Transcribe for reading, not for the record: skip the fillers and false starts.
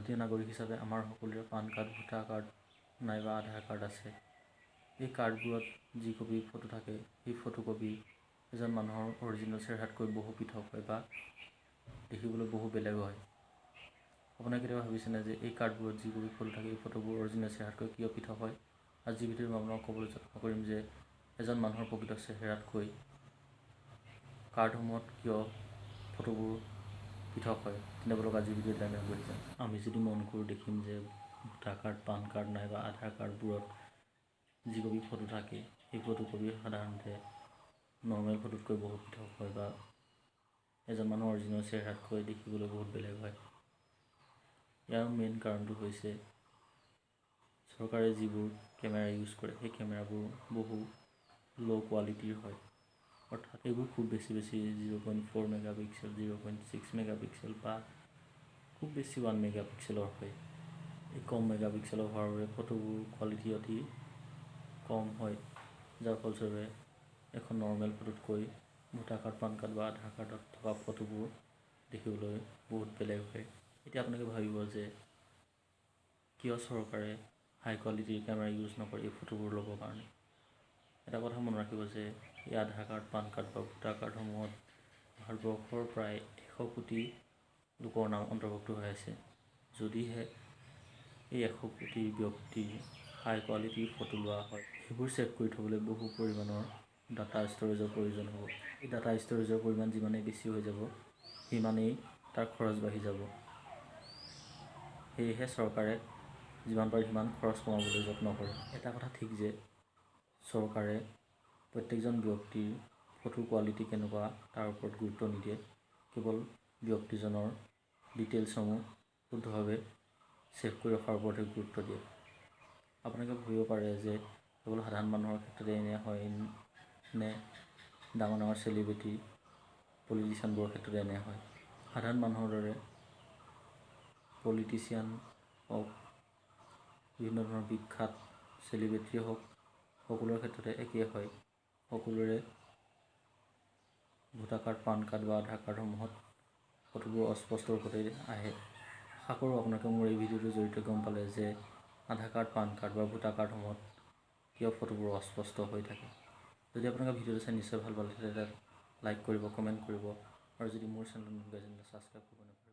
ভাৰতীয় নাগৰিক হিচাপে আমাৰ সকলোৰে পান কাৰ্ড, ভোটাৰ কাৰ্ড নাইবা আধাৰ কাৰ্ড আছে। এই কাৰ্ডবোৰত যি কপি ফটো থাকে, সেই ফটোকপি এজন মানুহৰ অৰিজিনেল চেহেৰাতকৈ বহু পৃথক হয় বা দেখিবলৈ বহু বেলেগ হয়। আপোনালোকে কেতিয়াবা ভাবিছেনে যে এই কাৰ্ডবোৰত যি কপি ফটো থাকে, এই ফটোবোৰ অৰিজিনেল চেহেৰাতকৈ কিয় পৃথক হয়? আজিৰ ভিডিঅ'ত মই আপোনাক ক'বলৈ যত্ন কৰিম যে এজন মানুহৰ প্ৰকৃত চেহেৰাতকৈ কাৰ্ডসমূহত কিয় ফটোবোৰ পৃথক হয়। তেনে বলক আজিৰ ভিডিঅ'ত আমি আগবাঢ়ি যাম। আমি যদি মন কৰোঁ দেখিম যে ভোটাৰ কাৰ্ড, পান কাৰ্ড নাইবা আধাৰ কাৰ্ডবোৰত যি কপি ফটো থাকে, সেই ফটোকপি সাধাৰণতে নৰ্মেল ফটোতকৈ বহুত পৃথক হয় বা এজন মানুহৰ অৰিজিনেল চেহেৰাতকৈ দেখিবলৈ বহুত বেলেগ হয়। ইয়াৰ মেইন কাৰণটো হৈছে চৰকাৰে যিবোৰ কেমেৰা ইউজ কৰে, সেই কেমেৰাবোৰ বহু ল' কোৱালিটিৰ হয়। অৰ্থাৎ এইবোৰ খুব বেছি 0.4 মেগাপিক্সেল, 0.6 মেগাপিক্সেল বা খুব বেছি 1 মেগাপিক্সেলৰ হয়। এই কম মেগাপিক্সেলৰ হোৱাৰ বাবে ফটোবোৰ কোৱালিটি অতি কম হয়, যাৰ ফলস্বৰূপে এখন নৰ্মেল ফটোতকৈ ভোটাৰ কাৰ্ড, পান কাৰ্ড বা আধাৰ কাৰ্ডত থকা ফটোবোৰ দেখিবলৈ বহুত বেলেগ হয়। এতিয়া আপোনালোকে ভাবিব যে কিয় চৰকাৰে হাই কোৱালিটিৰ কেমেৰা ইউজ নকৰে এই ফটোবোৰ ল'বৰ কাৰণে। এটা কথা মনত ৰাখিব যে এই আধাৰ কাৰ্ড, পান কাৰ্ড বা ভোটাৰ কাৰ্ডসমূহত ভাৰতবৰ্ষৰ প্ৰায় 100 কোটি লোকৰ নাম অন্তৰ্ভুক্ত হৈ আছে। যদিহে এই 100 কোটি ব্যক্তিৰ হাই কোৱালিটিৰ ফটো লোৱা হয়, সেইবোৰ ছেভ কৰি থ'বলৈ বহু পৰিমাণৰ ডাটা ষ্ট'ৰেজৰ প্ৰয়োজন হ'ব। এই ডাটা ষ্ট'ৰেজৰ পৰিমাণ যিমানেই বেছি হৈ যাব, সিমানেই তাৰ খৰচ বাঢ়ি যাব। সেয়েহে চৰকাৰে যিমান পাৰে সিমান খৰচ কমাবলৈ যত্ন কৰে। এটা কথা ঠিক যে চৰকাৰে প্ৰত্যেকজন ব্যক্তিৰ ফটোৰ কোৱালিটি কেনেকুৱা তাৰ ওপৰত গুৰুত্ব নিদিয়ে, কেৱল ব্যক্তিজনৰ ডিটেইলছসমূহ শুদ্ধভাৱে ছেভ কৰি ৰখাৰ ওপৰতহে গুৰুত্ব দিয়ে। আপোনালোকে ভাবিব পাৰে যে কেৱল সাধাৰণ মানুহৰ ক্ষেত্ৰতে এনে হয় নে ডাঙৰ ডাঙৰ চেলিব্ৰিটি, পলিটিচিয়ানবোৰৰ ক্ষেত্ৰতে এনে হয়। সাধাৰণ মানুহৰ দৰে পলিটিচিয়ান হওক, বিভিন্ন ধৰণৰ বিখ্যাত চেলিব্ৰিটিয়ে হওক, সকলোৰে ক্ষেত্ৰতে একেই হয়। সকলোৰে ভোটাৰ কাৰ্ড, পান কাৰ্ড বা আধাৰ কাৰ্ডসমূহত ফটোবোৰ অস্পষ্ট ৰূপতে আহে। আশা কৰোঁ আপোনালোকে মোৰ এই ভিডিঅ'টোৰ জৰিয়তে গম পালে যে আধাৰ কাৰ্ড, পান কাৰ্ড বা ভোটাৰ কাৰ্ডসমূহত কিয় ফটোবোৰ অস্পষ্ট হৈ থাকে। যদি আপোনালোকে ভিডিঅ'টো চাই নিশ্চয় ভাল পালে, তেতিয়া লাইক কৰিব, কমেণ্ট কৰিব আৰু যদি মোৰ চেনেলটো নতুনকৈ ছাবস্ক্ৰাইব কৰিব নাপাহৰিব।